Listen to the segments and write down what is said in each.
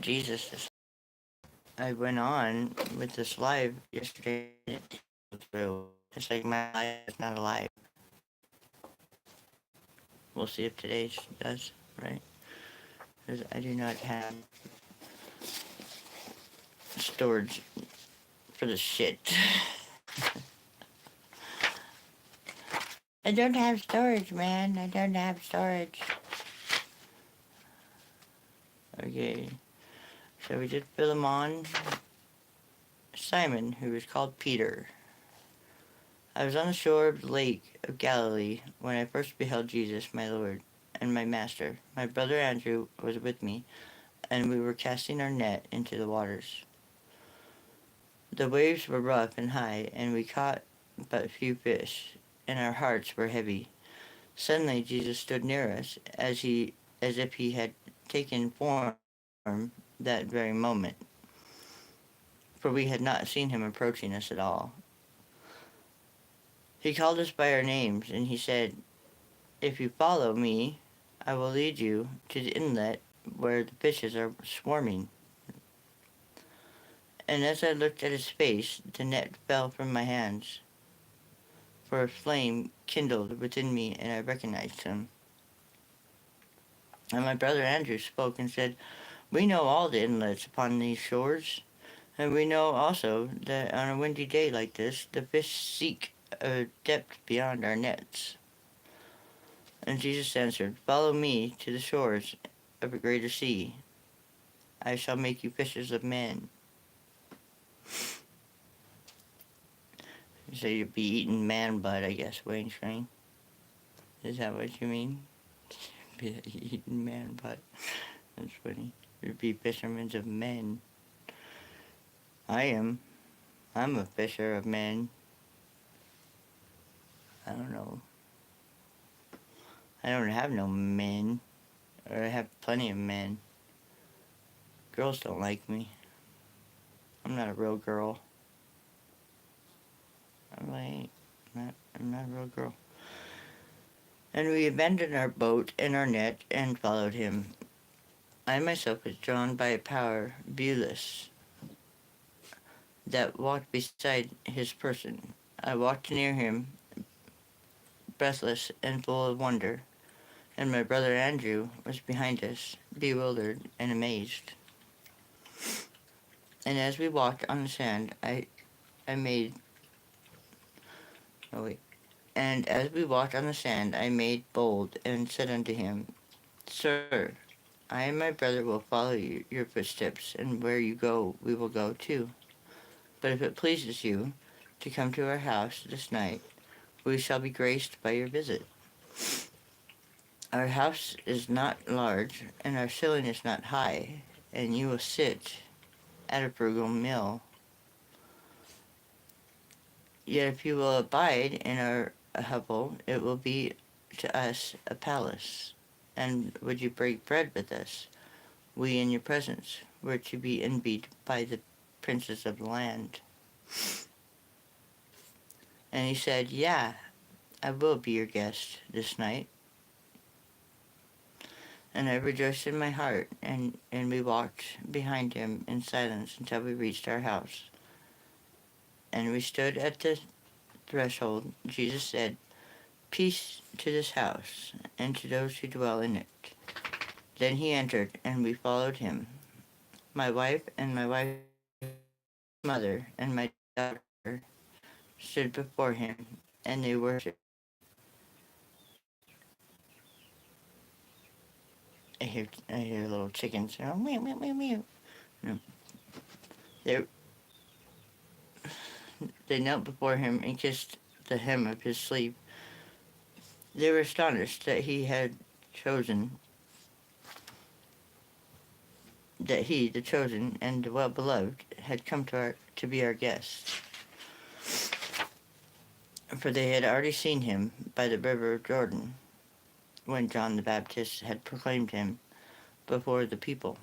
Jesus. I went on with this live yesterday. Through. It's like my life is not alive. We'll see if today's does, right? Because I do not have storage for the shit. I don't have storage, man. I don't have storage. Okay. So we did Philemon, Simon, who was called Peter. I was on the shore of the lake of Galilee when I first beheld Jesus, my Lord and my Master. My brother Andrew was with me, and we were casting our net into the waters. The waves were rough and high, and we caught but few fish, and our hearts were heavy. Suddenly Jesus stood near us, as if he had taken form that very moment, for we had not seen him approaching us at all. He called us by our names, and he said, "If you follow me, I will lead you to the inlet where the fishes are swarming." And as I looked at his face, the net fell from my hands, for a flame kindled within me, and I recognized him. And my brother Andrew spoke and said, "We know all the inlets upon these shores, and we know also that on a windy day like this, the fish seek a depth beyond our nets." And Jesus answered, "Follow me to the shores of a greater sea. I shall make you fishers of men." So you'd be eating man butt, I guess, Wayne Train. Is that what you mean? Be eating man butt. That's funny. You'd be fishermen of men. I am. I'm a fisher of men. I don't know. I don't have no men. Or I have plenty of men. Girls don't like me. I'm not a real girl. I'm not a real girl. And we abandoned our boat and our net and followed him. I myself was drawn by a power viewless that walked beside his person. I walked near him, breathless and full of wonder, and my brother Andrew was behind us, bewildered and amazed. And as we walked on the sand, I made oh wait. And as we walked on the sand, I made bold and said unto him, "Sir, I and my brother will follow your footsteps, and where you go, we will go too. But if it pleases you to come to our house this night, we shall be graced by your visit. Our house is not large, and our ceiling is not high, and you will sit at a frugal meal. Yet if you will abide in our hovel, it will be to us a palace. And would you break bread with us? We in your presence were to be envied by the princes of the land." And he said, "Yeah, I will be your guest this night." And I rejoiced in my heart, and we walked behind him in silence until we reached our house. And we stood at the threshold. Jesus said, "Peace to this house, and to those who dwell in it." Then he entered, and we followed him. My wife and my wife's mother and my daughter stood before him, and they worshipped. I hear little chickens. Oh, meow, meow, meow, meow. No. They, they knelt before him and kissed the hem of his sleeve. They were astonished that he had chosen, that he, the chosen and the well-beloved, had come to be our guest. For they had already seen him by the river of Jordan, when John the Baptist had proclaimed him before the people.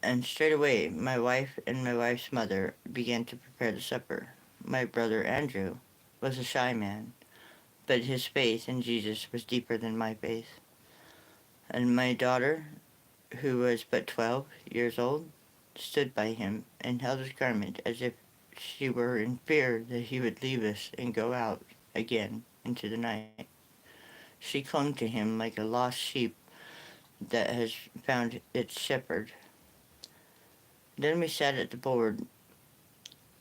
And straightway my wife and my wife's mother began to prepare the supper. My brother Andrew was a shy man, but his faith in Jesus was deeper than my faith. And my daughter who was but 12 years old, stood by him and held his garment as if she were in fear that he would leave us and go out again into the night. She clung to him like a lost sheep that has found its shepherd. Then we sat at the board,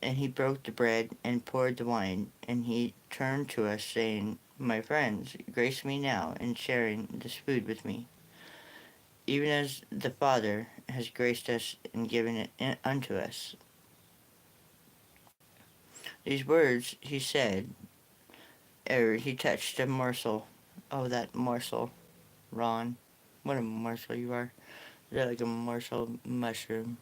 and he broke the bread and poured the wine, and he turned to us, saying, "My friends, grace me now in sharing this food with me, even as the Father has graced us and given it unto us." These words he said ere he touched a morsel. Oh, that morsel, Ron. What a morsel you are. Is that like a morsel mushroom?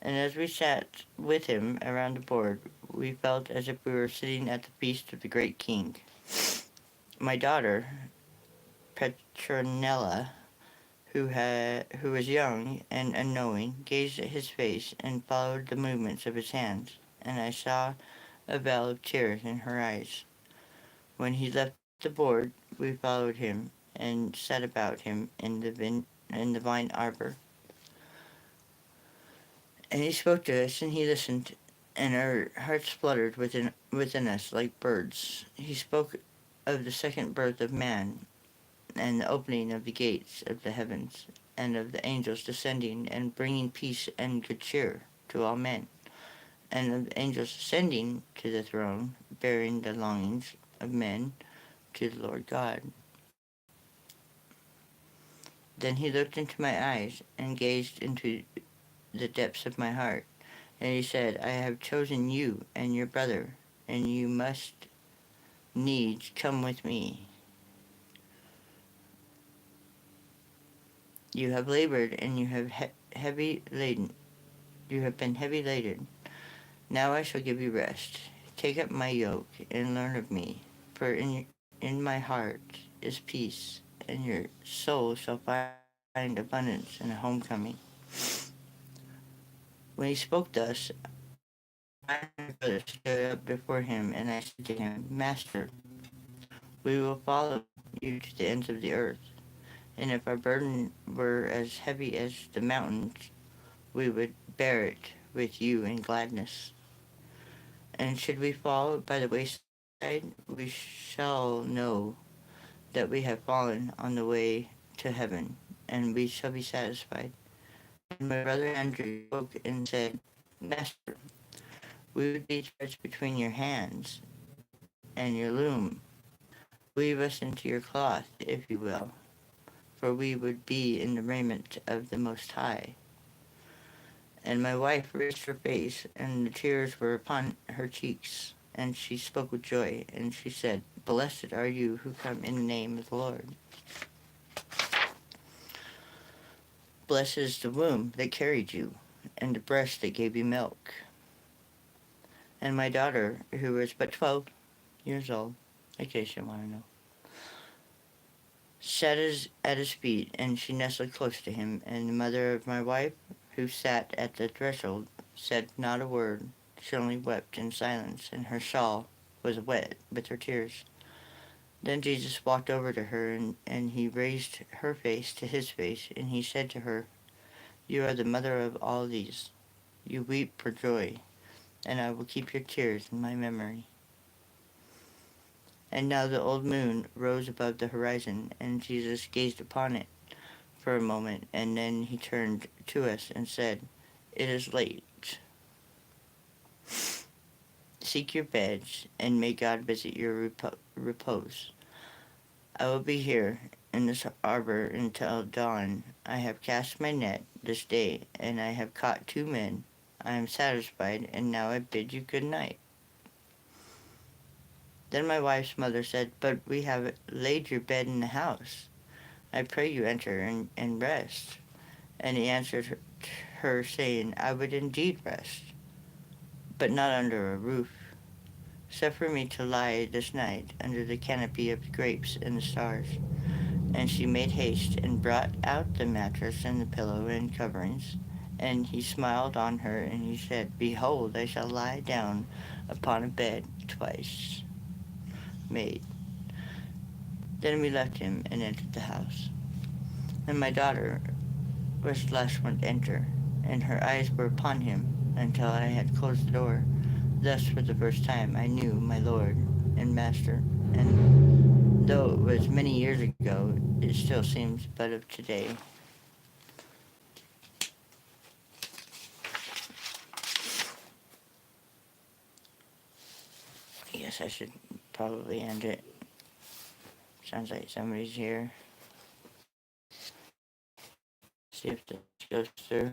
And as we sat with him around the board, we felt as if we were sitting at the feast of the great king. My daughter, Petronella, who was young and unknowing, gazed at his face and followed the movements of his hands, and I saw a veil of tears in her eyes. When he left the board, we followed him and sat about him in the vine arbor. And he spoke to us, and he listened, and our hearts fluttered within us like birds. He spoke of the second birth of man, and the opening of the gates of the heavens, and of the angels descending and bringing peace and good cheer to all men, and of the angels ascending to the throne, bearing the longings of men to the Lord God. Then he looked into my eyes and gazed into the depths of my heart, and he said, "I have chosen you and your brother, and you must needs come with me. You have labored, and you have heavy laden. You have been heavy laden. Now I shall give you rest. Take up my yoke and learn of me, for in my heart is peace, and your soul shall find abundance and a homecoming." When he spoke thus, I and my brother stood up before him, and I said to him, "Master, we will follow you to the ends of the earth, and if our burden were as heavy as the mountains, we would bear it with you in gladness. And should we fall by the wayside, we shall know that we have fallen on the way to heaven, and we shall be satisfied." And my brother Andrew spoke and said, "Master, we would be thrust between your hands and your loom. Weave us into your cloth, if you will, for we would be in the raiment of the Most High." And my wife raised her face, and the tears were upon her cheeks, and she spoke with joy, and she said, "Blessed are you who come in the name of the Lord. Blessed is the womb that carried you, and the breast that gave you milk." And my daughter, who was but 12 years old, in case you want to know, sat at his feet, and she nestled close to him, and the mother of my wife, who sat at the threshold, said not a word. She only wept in silence, and her shawl was wet with her tears. Then Jesus walked over to her, and he raised her face to his face, and he said to her, "You are the mother of all these. You weep for joy, and I will keep your tears in my memory." And now the old moon rose above the horizon, and Jesus gazed upon it for a moment, and then he turned to us and said, "It is late. Seek your beds, and may God visit your repose. I will be here in this arbor until dawn. I have cast my net this day, and I have caught 2 men. I am satisfied, and now I bid you good night." Then my wife's mother said, "But we have laid your bed in the house. I pray you enter and rest." And he answered her, saying, "I would indeed rest, but not under a roof. Suffer me to lie this night under the canopy of the grapes and the stars." And she made haste and brought out the mattress and the pillow and coverings. And he smiled on her, and he said, "Behold, I shall lie down upon a bed twice made." Then we left him and entered the house. And my daughter was the last one to enter, and her eyes were upon him until I had closed the door. Thus, for the first time, I knew my Lord and Master, and though it was many years ago, it still seems but of today. I guess I should probably end it. Sounds like somebody's here. See if this goes through.